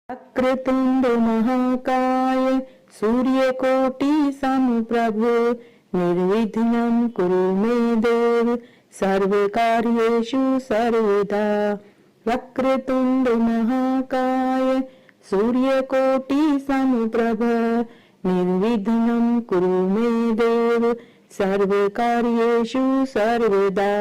वक्रतुंड महाकाय सूर्यकोटि समप्रभ निर्विघ्नं कुरु मे देव सर्वकार्येषु सर्वदा। वक्रतुंड महाकाय सूर्यकोटि समप्रभ निर्विघ्नं कुरु मे देव सर्वकार्येषु सर्वदा।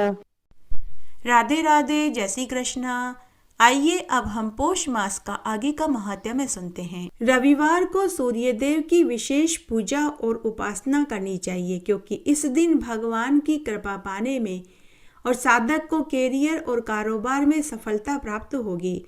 राधे राधे, जय श्री कृष्णा। आइए अब हम पोष मास का आगे का महात्म्य सुनते हैं। रविवार को सूर्य देव की विशेष पूजा और उपासना करनी चाहिए, क्योंकि इस दिन भगवान की कृपा पाने में और साधक को कैरियर और कारोबार में सफलता प्राप्त होगी।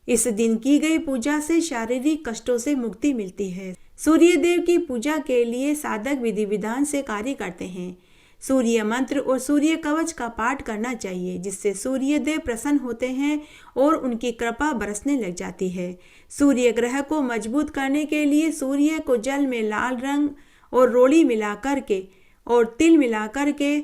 इस दिन की गई पूजा से शारीरिक कष्टों से मुक्ति मिलती है। सूर्य देव की पूजा के लिए साधक विधि विधान से कार्य करते हैं। सूर्य मंत्र और सूर्य कवच का पाठ करना चाहिए, जिससे सूर्य देव प्रसन्न होते हैं और उनकी कृपा बरसने लग जाती है। सूर्य ग्रह को मजबूत करने के लिए सूर्य को जल में लाल रंग और रोली मिला करके और तिल मिला करके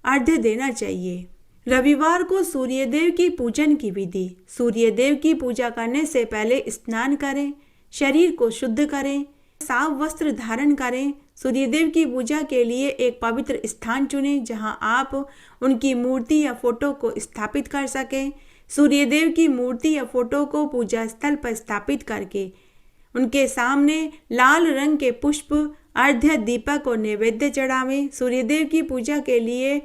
अर्घ्य देना चाहिए। रविवार को सूर्य देव की पूजन की विधि। सूर्य देव की पूजा करने से पहले स्नान करें, शरीर को शुद्ध करें, साफ वस्त्र धारण करें। सूर्यदेव की पूजा के लिए एक पवित्र स्थान चुनें, जहां आप उनकी मूर्ति या फोटो को स्थापित कर सकें। सूर्यदेव की मूर्ति या फोटो को पूजा स्थल पर स्थापित करके उनके सामने लाल रंग के पुष्प, अर्घ्य, दीपक और नैवेद्य चढ़ावें। सूर्यदेव की पूजा के लिए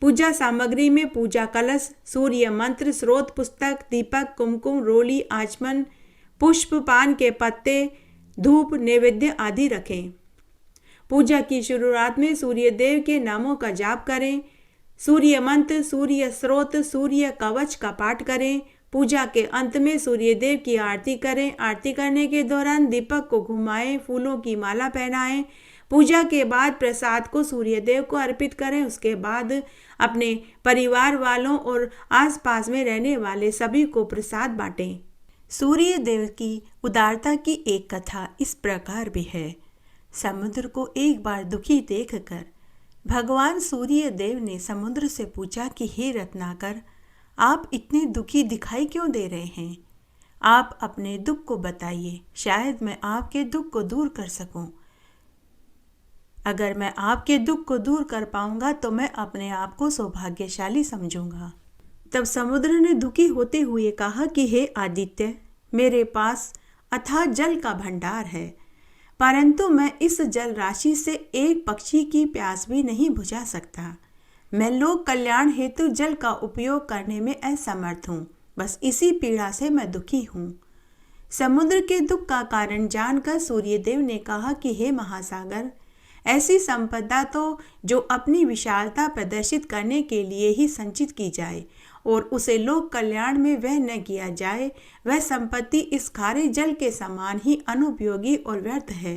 पूजा सामग्री में पूजा कलश, सूर्य मंत्र, स्रोत पुस्तक, दीपक, कुमकुम, रोली, आचमन, पुष्प, पान के पत्ते, धूप, नैवेद्य आदि रखें। पूजा की शुरुआत में सूर्य देव के नामों का जाप करें। सूर्य मंत्र, सूर्य स्रोत, सूर्य कवच का पाठ करें। पूजा के अंत में सूर्य देव की आरती करें। आरती करने के दौरान दीपक को घुमाएं, फूलों की माला पहनाएं। पूजा के बाद प्रसाद को सूर्य देव को अर्पित करें। उसके बाद अपने परिवार वालों और आसपास में रहने वाले सभी को प्रसाद बांटें। सूर्य देव की उदारता की एक कथा इस प्रकार भी है। समुद्र को एक बार दुखी देखकर भगवान सूर्य देव ने समुद्र से पूछा कि हे रत्नाकर, आप इतने दुखी दिखाई क्यों दे रहे हैं? आप अपने दुख को बताइए, शायद मैं आपके दुख को दूर कर सकूं। अगर मैं आपके दुख को दूर कर पाऊंगा तो मैं अपने आप को सौभाग्यशाली समझूंगा। तब समुद्र ने दुखी होते हुए कहा कि हे आदित्य, मेरे पास अथाह जल का भंडार है, परंतु मैं इस जल राशि से एक पक्षी की प्यास भी नहीं बुझा सकता। मैं लोक कल्याण हेतु जल का उपयोग करने में असमर्थ हूँ। बस इसी पीड़ा से मैं दुखी हूँ। समुद्र के दुख का कारण जानकर सूर्यदेव ने कहा कि हे महासागर, ऐसी संपदा तो जो अपनी विशालता प्रदर्शित करने के लिए ही संचित की जाए और उसे लोक कल्याण में व्यय न किया जाए, वह संपत्ति इस खारे जल के समान ही अनुपयोगी और व्यर्थ है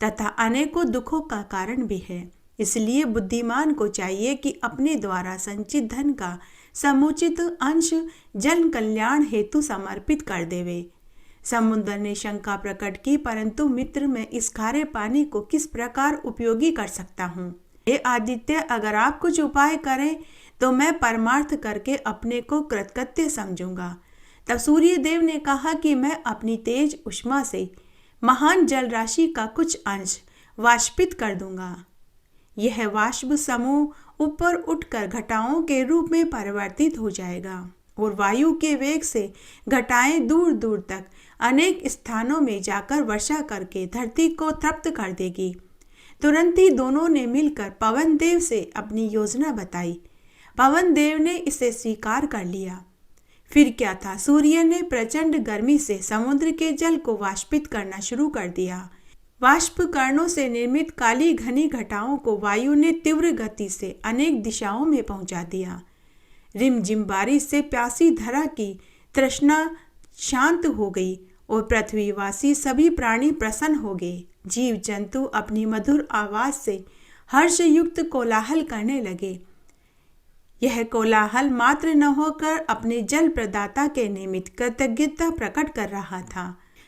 तथा अनेकों दुखों का कारण भी है। इसलिए बुद्धिमान को चाहिए कि अपने द्वारा संचित धन का समुचित अंश जन कल्याण हेतु समर्पित कर देवे। समुद्र ने शंका प्रकट की, परंतु मित्र, मैं इस खारे पानी को किस प्रकार उपयोगी कर सकता हूँ? हे आदित्य, अगर आप कुछ उपाय करें तो मैं परमार्थ करके अपने को कृतकृत्य समझूंगा। तब सूर्य देव ने कहा कि मैं अपनी तेज उष्मा से महान जल राशि का कुछ अंश वाष्पित कर दूंगा। यह वाष्प समूह ऊपर उठकर घटाओं के रूप में परिवर्तित हो जाएगा और वायु के वेग से घटाएं दूर दूर तक अनेक स्थानों में जाकर वर्षा करके धरती को तृप्त कर देगी। तुरंत ही दोनों ने मिलकर पवन देव से अपनी योजना बताई। पवन देव ने इसे स्वीकार कर लिया। फिर क्या था, सूर्य ने प्रचंड गर्मी से समुद्र के जल को वाष्पित करना शुरू कर दिया। वाष्प कणों से निर्मित काली घनी घटाओं को वायु ने तीव्र गति से अनेक दिशाओं में पहुंचा दिया। रिमझिम बारिश से प्यासी धरा की तृष्णा शांत हो गई और पृथ्वीवासी सभी प्राणी प्रसन्न हो गए। जीव जंतु अपनी मधुर आवाज से हर्षयुक्त कोलाहल करने लगे। यह कोलाहल मात्र न होकर अपने जल प्रदाता के निमित्त कृतज्ञता प्रकट कर रहा था।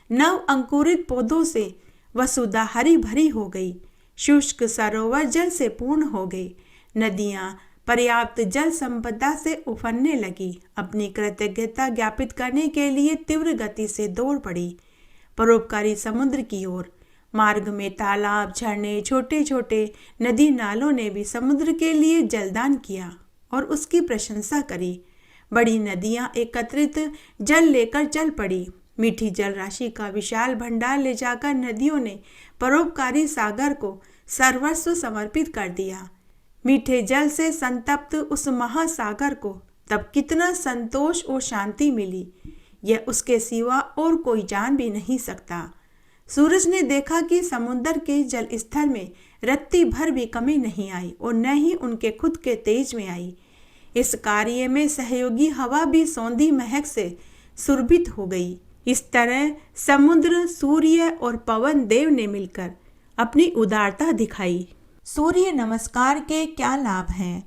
नव अंकुरित पौधों से वसुधा हरी भरी हो गई। शुष्क सरोवर जल से पूर्ण हो गए। नदियां, पर्याप्त जल संपदा से उफरने लगी। अपनी कृतज्ञता ज्ञापित करने के लिए तीव्र गति से दौड़ पड़ी परोपकारी समुद्र की ओर। मार्ग में तालाब, झरने, छोटे छोटे नदी नालों ने भी समुद्र के लिए जलदान किया और उसकी प्रशंसा करी। बड़ी नदियां एकत्रित जल लेकर चल पड़ी। मीठी जल राशि का विशाल भंडार ले जाकर नदियों ने परोपकारी सागर को सर्वस्व समर्पित कर दिया। मीठे जल से संतप्त उस महासागर को तब कितना संतोष और शांति मिली, यह उसके सिवा और कोई जान भी नहीं सकता। सूरज ने देखा कि समुद्र के जल स्तर में रत्ती भर भी कमी नहीं आई और न ही उनके खुद के तेज में आई। इस कार्य में सहयोगी हवा भी सौंधी महक से सुरभित हो गई। इस तरह समुद्र, सूर्य और पवन देव ने मिलकर अपनी उदारता दिखाई। सूर्य नमस्कार के क्या लाभ हैं?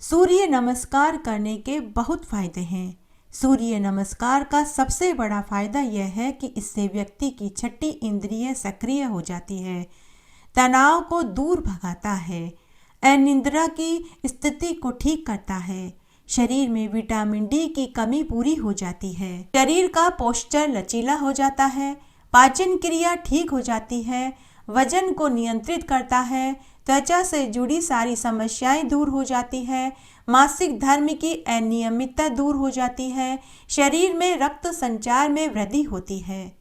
सूर्य नमस्कार करने के बहुत फायदे हैं। सूर्य नमस्कार का सबसे बड़ा फायदा यह है कि इससे व्यक्ति की छठी इंद्रिय सक्रिय हो जाती है, तनाव को दूर भगाता है, अनिद्रा की स्थिति को ठीक करता है, शरीर में विटामिन डी की कमी पूरी हो जाती है, शरीर का पोस्चर लचीला हो जाता है, पाचन क्रिया ठीक हो जाती है, वजन को नियंत्रित करता है, त्वचा से जुड़ी सारी समस्याएं दूर हो जाती है, मासिक धर्म की अनियमितता दूर हो जाती है, शरीर में रक्त संचार में वृद्धि होती है।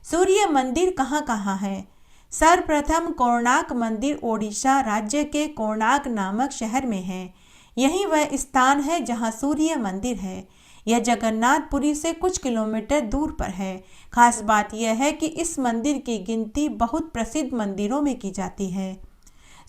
सूर्य मंदिर कहाँ कहाँ है? सर्वप्रथम कोणार्क मंदिर ओडिशा राज्य के कोणार्क नामक शहर में है। यही वह स्थान है जहाँ सूर्य मंदिर है। यह जगन्नाथपुरी से कुछ किलोमीटर दूर पर है। खास बात यह है कि इस मंदिर की गिनती बहुत प्रसिद्ध मंदिरों में की जाती है।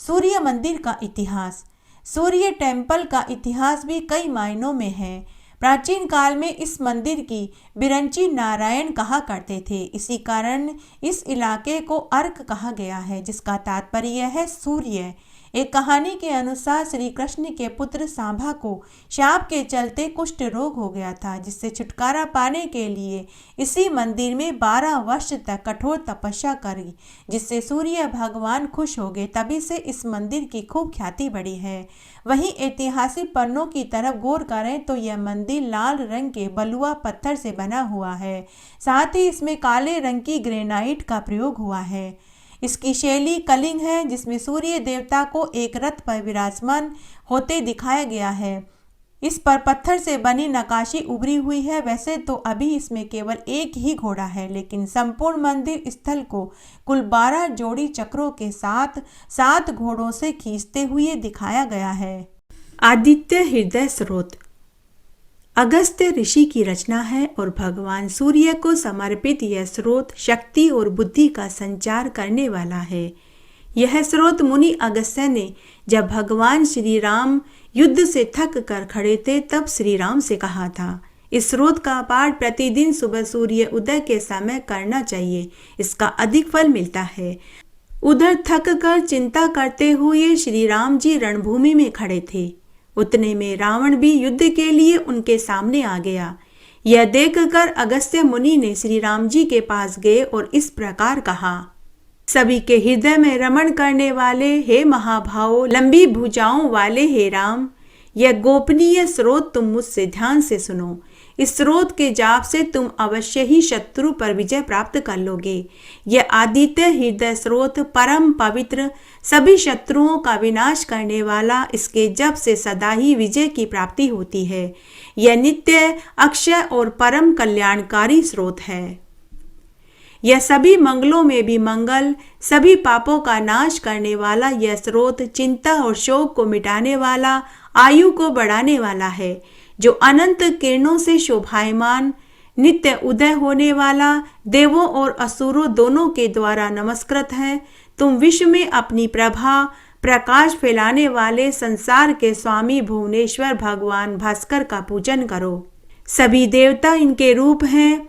सूर्य मंदिर का इतिहास। सूर्य टेम्पल का इतिहास भी कई मायनों में है। प्राचीन काल में इस मंदिर की बिरंची नारायण कहा करते थे। इसी कारण इस इलाके को अर्क कहा गया है, जिसका तात्पर्य है सूर्य। एक कहानी के अनुसार श्री कृष्ण के पुत्र सांभा को शाप के चलते कुष्ठ रोग हो गया था, जिससे छुटकारा पाने के लिए इसी मंदिर में 12 वर्ष तक कठोर तपस्या करी, जिससे सूर्य भगवान खुश हो गए। तभी से इस मंदिर की खूब ख्याति बढ़ी है। वहीं ऐतिहासिक पन्नों की तरफ गौर करें तो यह मंदिर लाल रंग के बलुआ पत्थर से बना हुआ है। साथ ही इसमें काले रंग की ग्रेनाइट का प्रयोग हुआ है। इसकी शैली कलिंग है, जिसमें सूर्य देवता को एक रथ पर विराजमान होते दिखाया गया है। इस पर पत्थर से बनी नक्काशी उभरी हुई है। वैसे तो अभी इसमें केवल एक ही घोड़ा है, लेकिन संपूर्ण मंदिर स्थल को कुल 12 जोड़ी चक्रों के साथ 7 घोड़ों से खींचते हुए दिखाया गया है। आदित्य हृदय स्रोत अगस्त्य ऋषि की रचना है और भगवान सूर्य को समर्पित यह स्रोत शक्ति और बुद्धि का संचार करने वाला है। यह स्रोत मुनि अगस्त्य ने जब भगवान श्री राम युद्ध से थक कर खड़े थे तब श्री राम से कहा था। इस स्रोत का पाठ प्रतिदिन सुबह सूर्य उदय के समय करना चाहिए, इसका अधिक फल मिलता है। उधर थक कर चिंता करते हुए श्री राम जी रणभूमि में खड़े थे। उतने में रावण भी युद्ध के लिए उनके सामने आ गया। यह देखकर अगस्त्य मुनि ने श्री राम जी के पास गए और इस प्रकार कहा, सभी के हृदय में रमण करने वाले हे महाभाव, लंबी भुजाओं वाले हे राम, यह गोपनीय स्रोत तुम मुझसे ध्यान से सुनो। इस स्रोत के जाप से तुम अवश्य ही शत्रु पर विजय प्राप्त कर लोगे। यह आदित्य हृदय स्रोत परम पवित्र, सभी शत्रुओं का विनाश करने वाला, इसके जप से सदा ही विजय की प्राप्ति होती है। यह नित्य, अक्षय और परम कल्याणकारी स्रोत है। यह सभी मंगलों में भी मंगल, सभी पापों का नाश करने वाला यह स्रोत चिंता और शोक को मिटाने वाला, आयु को बढ़ाने वाला है, जो अनंत किरणों से शोभायमान, नित्य उदय होने वाला, देवों और असुरों दोनों के द्वारा नमस्कृत है। तुम विश्व में अपनी प्रभा प्रकाश फैलाने वाले संसार के स्वामी भुवनेश्वर भगवान भास्कर का पूजन करो। सभी देवता इनके रूप हैं।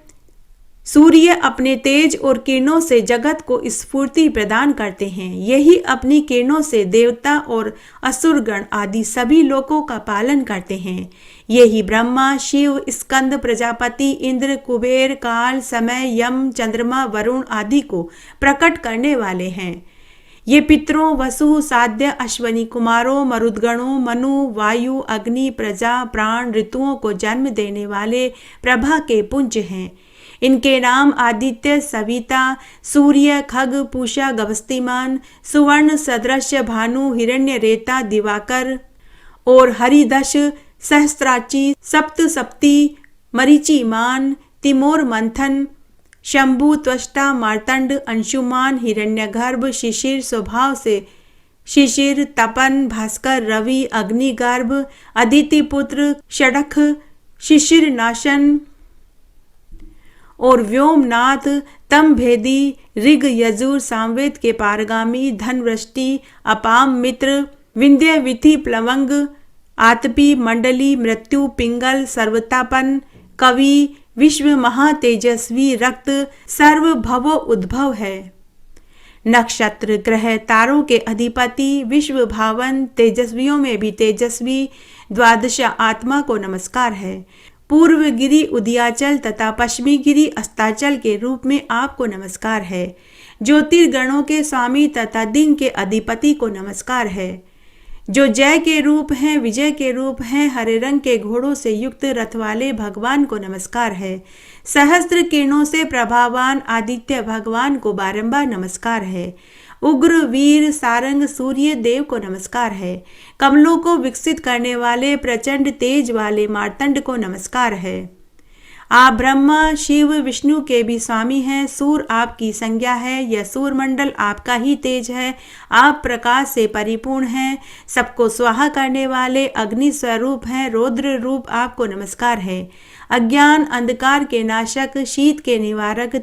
सूर्य अपने तेज और किरणों से जगत को स्फूर्ति प्रदान करते हैं। यही अपनी किरणों से देवता और असुरगण आदि सभी लोकों का पालन करते हैं। यही ब्रह्मा, शिव, स्कंद, प्रजापति, इंद्र, कुबेर, काल, समय, यम, चंद्रमा, वरुण आदि को प्रकट करने वाले हैं। ये पितरों, वसु, साध्य, अश्वनी कुमारों, मरुद्गणों, मनु, वायु, अग्नि, प्रजा, प्राण, ऋतुओं को जन्म देने वाले प्रभा के पुंज हैं। इनके नाम आदित्य, सविता, सूर्य, खग, पूषा, गवस्तिमान, सुवर्ण, सदृश्य, भानु, हिरण्य रेता, दिवाकर और हरिदश, सहस्त्राची, सप्त सप्ती, मरीचिमान, तिमोर मंथन, शंभु, त्वष्टा, मार्तंड, अंशुमान, हिरण्यगर्भ, शिशिर स्वभाव से शिशिर, तपन, भास्कर, रवि, अग्निगर्भ, अदिति पुत्र, षडख, शिशिर नाशन और व्योमनाथ, तम भेदी, ऋग, यजुर, सामवेद के पारगामी, धनवृष्टि, अपाम, मित्र, विंध्य, विधि, प्लवंग, आतपी, मंडली, मृत्यु, पिंगल, सर्वतापन, कवि, विश्व महातेजस्वी, रक्त, सर्व भवो उद्भव है। नक्षत्र, ग्रह, तारों के अधिपति, विश्व भावन, तेजस्वियों में भी तेजस्वी, द्वादश आत्मा को नमस्कार है। पूर्व गिरि उदयाचल तथा पश्चिमी गिरि अस्ताचल के रूप में आपको नमस्कार है। ज्योतिर्गणों के स्वामी तथा दिन के अधिपति को नमस्कार है। जो जय के रूप हैं, विजय के रूप हैं, हरे रंग के घोड़ों से युक्त रथ वाले भगवान को नमस्कार है। सहस्त्र किरणों से प्रभावान आदित्य भगवान को बारंबार नमस्कार है। उग्र वीर सारंग सूर्य देव को नमस्कार है। कमलों को विकसित करने वाले प्रचंड तेज वाले मार्तंड को नमस्कार है। आप ब्रह्मा, शिव, विष्णु के भी स्वामी हैं। सूर आपकी संज्ञा है। यह सूरमंडल आपका ही तेज है। आप प्रकाश से परिपूर्ण हैं। सबको स्वाहा करने वाले अग्नि स्वरूप हैं। रौद्र रूप आपको नमस्कार है। अज्ञान अंधकार के नाशक, शीत के निवारक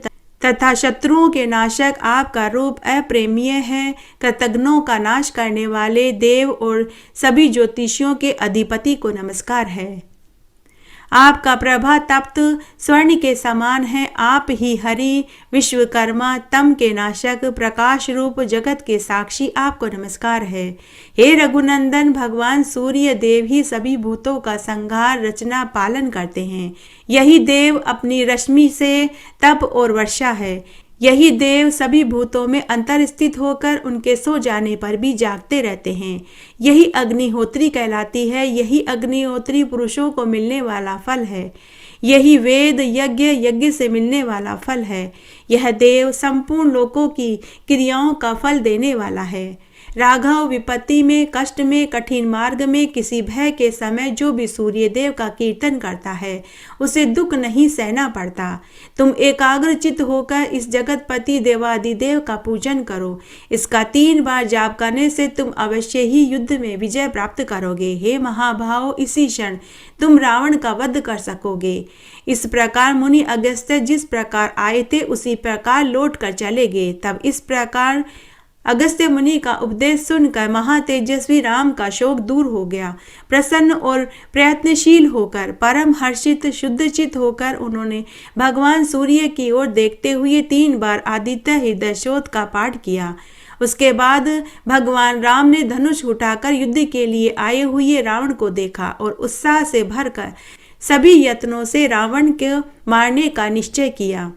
तथा शत्रुओं के नाशक आपका रूप अप्रेमीय है। कृतघ्नों का नाश करने वाले देव और सभी ज्योतिषियों के अधिपति को नमस्कार है। आपका प्रभा तप्त स्वर्ण के समान है। आप ही हरि, विश्वकर्मा, तम के नाशक, प्रकाश रूप, जगत के साक्षी आपको नमस्कार है। हे रघुनंदन, भगवान सूर्य देव ही सभी भूतों का संहार, रचना, पालन करते हैं। यही देव अपनी रश्मि से तप और वर्षा है। यही देव सभी भूतों में अंतर स्थित होकर उनके सो जाने पर भी जागते रहते हैं। यही अग्निहोत्री कहलाती है। यही अग्निहोत्री पुरुषों को मिलने वाला फल है। यही वेद यज्ञ, यज्ञ से मिलने वाला फल है। यह देव संपूर्ण लोकों की क्रियाओं का फल देने वाला है। राघव, विपत्ति में, कष्ट में, कठिन मार्ग में, किसी भय के समय जो भी सूर्य देव का कीर्तन करता है उसे दुख नहीं सहना पड़ता। तुम एकाग्रचित होकर इस जगतपति देवादिदेव का पूजन करो। इसका 3 बार जाप करने से तुम अवश्य ही युद्ध में विजय प्राप्त करोगे। हे महाभाव, इसी क्षण तुम रावण का वध कर सकोगे। इस प्रकार मुनि अगस्त्य जिस प्रकार आए थे उसी प्रकार लौट कर चले गए। तब इस प्रकार अगस्त्य मुनि का उपदेश सुनकर महातेजस्वी राम का शोक दूर हो गया। प्रसन्न और प्रयत्नशील होकर, परम हर्षित, शुद्धचित होकर उन्होंने भगवान सूर्य की ओर देखते हुए 3 बार आदित्य हृदय शोध का पाठ किया। उसके बाद भगवान राम ने धनुष उठाकर युद्ध के लिए आए हुए रावण को देखा और उत्साह से भरकर सभी यत्नों से रावण को मारने का निश्चय किया।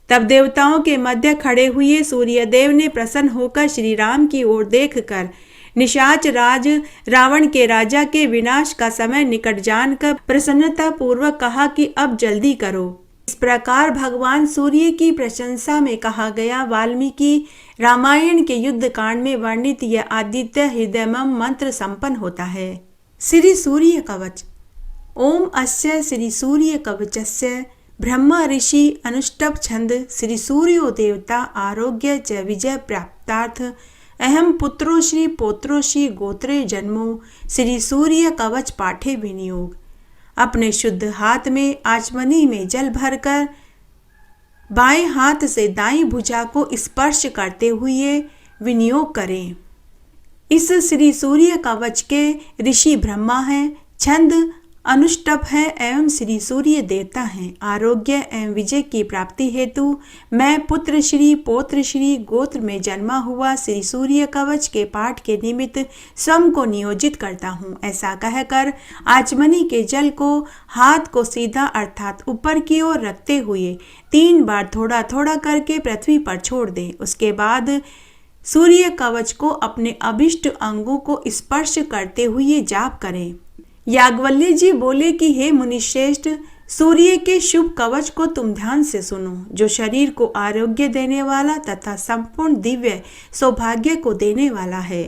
तब देवताओं के मध्य खड़े हुए सूर्यदेव ने प्रसन्न होकर श्री राम की ओर देखकर निशाच राज रावण के राजा के विनाश का समय निकट जानकर प्रसन्नता पूर्वक कहा कि अब जल्दी करो। इस प्रकार भगवान सूर्य की प्रशंसा में कहा गया वाल्मीकि रामायण के युद्ध कांड में वर्णित यह आदित्य हृदयमम मंत्र संपन्न होता है। श्री सूर्य कवच। ओम अस्य श्री सूर्य कवचस्य ब्रह्म ऋषि अनुष्टभ छंद श्री सूर्यो देवता आरोग्य च विजय प्राप्तार्थ अहम पुत्रो श्री पौत्रो श्री गोत्रे जन्मो श्री सूर्य कवच पाठे विनियोग। अपने शुद्ध हाथ में आचमनी में जल भरकर बाएं हाथ से दाईं भुजा को स्पर्श करते हुए विनियोग करें। इस श्री सूर्य कवच के ऋषि ब्रह्मा हैं, छंद अनुष्टभ है एवं श्री सूर्य देवता हैं। आरोग्य एवं विजय की प्राप्ति हेतु मैं पुत्र श्री पौत्र श्री गोत्र में जन्मा हुआ श्री सूर्य कवच के पाठ के निमित्त स्वयं को नियोजित करता हूँ। ऐसा कहकर आचमनी के जल को हाथ को सीधा अर्थात ऊपर की ओर रखते हुए 3 बार थोड़ा थोड़ा करके पृथ्वी पर छोड़ दें। उसके बाद सूर्य कवच को अपने अभिष्ट अंगों को स्पर्श करते हुए जाप करें। याज्ञवल्क्य जी बोले कि हे मुनिश्रेष्ठ, सूर्य के शुभ कवच को तुम ध्यान से सुनो, जो शरीर को आरोग्य देने वाला तथा संपूर्ण दिव्य सौभाग्य को देने वाला है।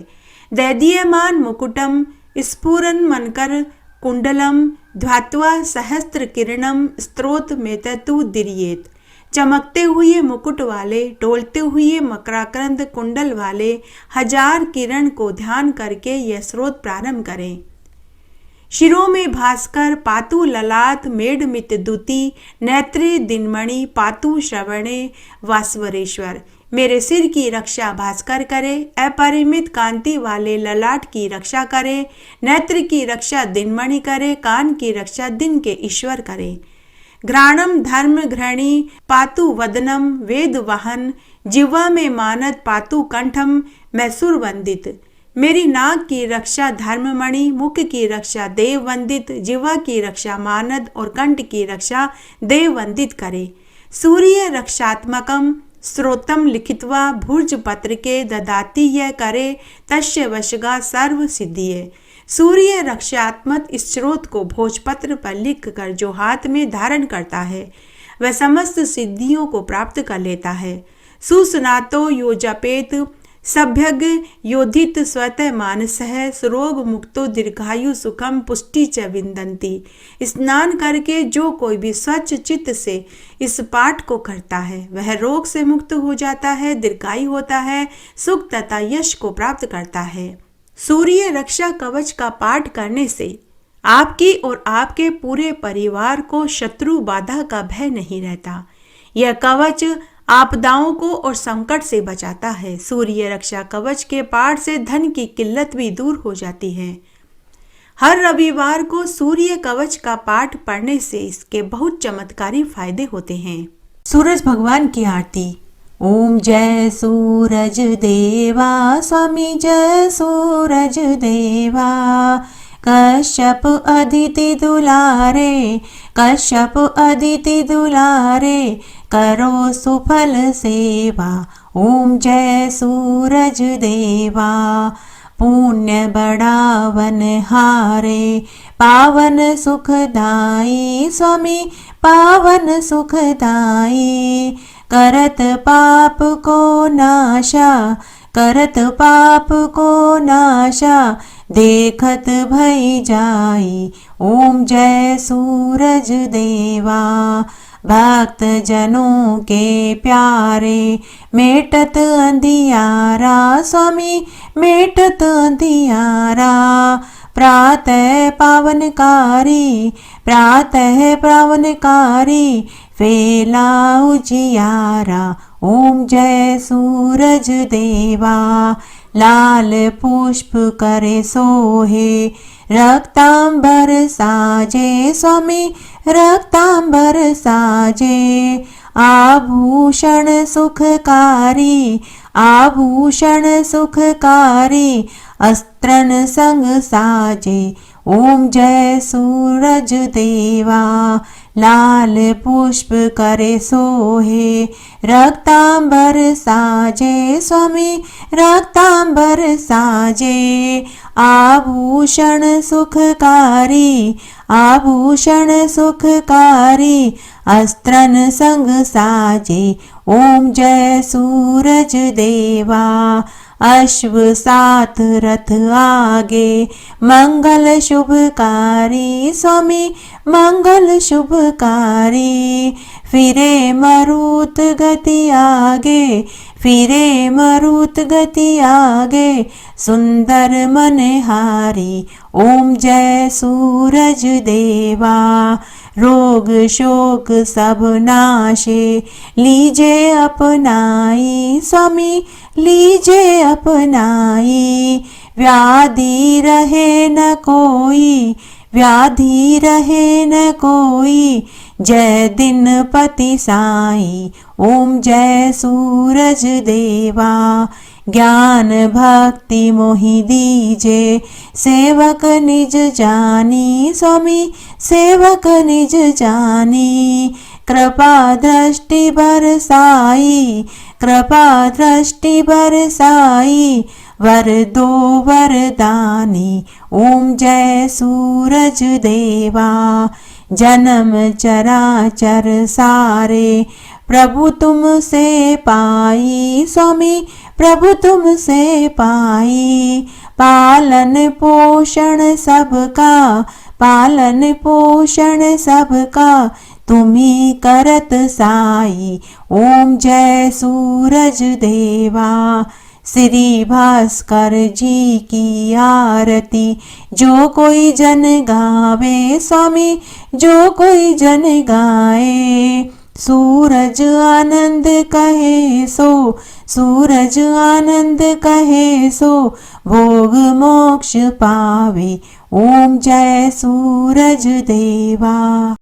दैदीयमान मुकुटम स्फुरन मनकर कुंडलम ध्वात्वा सहस्त्र किरणम स्त्रोत मेततु दिर्येत। चमकते हुए मुकुट वाले, डोलते हुए मकराक्रंद कुंडल वाले 1000 किरण को ध्यान करके यह स्रोत प्रारंभ करें। शिरों में भास्कर पातु ललाट मेढ़मित दुति नेत्रे दिनमणि पातु श्रवणे वास्वरेश्वर। मेरे सिर की रक्षा भास्कर करे, अपरिमित कांति वाले ललाट की रक्षा करे, नेत्र की रक्षा दिनमणि करे, कान की रक्षा दिन के ईश्वर करे। घ्राणम धर्म घृणी पातु वदनम वेद वाहन, जिह्वा में मानद पातु कंठम मैसूर वंदित। मेरी नाक की रक्षा धर्ममणि, मुख की रक्षा देव वंदित, जिह्वा की रक्षा मानद और कंठ की रक्षा देव वंदित करे। सूर्य रक्षात्मकम स्रोतम लिखित्वा भुर्ज पत्र के ददाति यह करे, तस्य वशगा सर्व सिद्धिये। सूर्य रक्षात्मक इस स्रोत को भोजपत्र पर लिख कर जो हाथ में धारण करता है, वह समस्त सिद्धियों को प्राप्त कर लेता है। सुस्नातो यो जपेत सभ्यग योधित स्वतः मानसः, रोग मुक्तो दीर्घायु सुखम पुष्टि च विन्दन्ति। स्नान करके जो कोई भी स्वच्छ चित्त से इस पाठ को करता है, वह रोग से मुक्त हो जाता है, दीर्घायु होता है, सुख तथा यश को प्राप्त करता है। सूर्य रक्षा कवच का पाठ करने से आपकी और आपके पूरे परिवार को शत्रु बाधा का भय नहीं रहता। यह कवच आपदाओं को और संकट से बचाता है। सूर्य रक्षा कवच के पाठ से धन की किल्लत भी दूर हो जाती है। हर रविवार को सूर्य कवच का पाठ पढ़ने से इसके बहुत चमत्कारी फायदे होते हैं। सूरज भगवान की आरती। ओम जय सूरज देवा स्वामी जय सूरज देवा, कश्यप अदिति दुलारे कश्यप अदिति दुलारे, करो सुफल सेवा। ओम जय सूरज देवा। पुण्य बढ़ावन हारे पावन सुखदाई स्वामी पावन सुखदाई, करत पाप को नाशा करत पाप को नाशा, देखत भई जाई। ओम जय सूरज देवा। भक्त जनों के प्यारे मेटत अंधियारा स्वामी मेटत अंधियारा, प्रातः पावनकारी प्रातः पावनकारी, फेला उजियारा। ओम जय सूरज देवा। लाल पुष्प करे सोहे रक्तांबर साजे स्वामी रक्तांबर साजे, आभूषण सुखकारी आभूषण सुखकारी, अस्त्रन संग साजे। ओम जय सूरज देवा। लाल पुष्प करे सोहे रक्तांबर साजे स्वामी रक्तांबर साजे, आभूषण सुखकारी आभूषण सुखकारी, अस्त्रन संग साजे। ओम जय सूरज देवा। अश्व सात रथ आगे मंगल शुभकारी स्वामी मंगल शुभकारी, फिरे मरुत गति आगे फिरे मरुत गति आगे, सुंदर मनहारी। ओम जय सूरज देवा। रोग शोक सब नाशे लीजे अपनाई स्वामी लीजे अपनाई, व्याधि रहे न कोई व्याधि रहे न कोई, जय दिन पति साई। ओम जय सूरज देवा। ज्ञान भक्ति मोहि दीजे, सेवक निज जानी स्वामी सेवक निज जानी, कृपा दृष्टि बरसाई, कृपा दृष्टि बरसाई, वर दो वरदानी, ओम जय सूरज देवा। जन्म चराचर सारे प्रभु तुमसे पाई, स्वामी प्रभु तुमसे पाई। पालन पोषण सबका, पालन पोषण सबका, तुम्ही करत साई, ओम जय सूरज देवा। श्री भास्कर जी की आरती जो कोई जन गावे, स्वामी जो कोई जन गाए। सूरज आनंद कहे सो, सूरज आनंद कहे सो, भोग मोक्ष पावे, ओम जय सूरज देवा।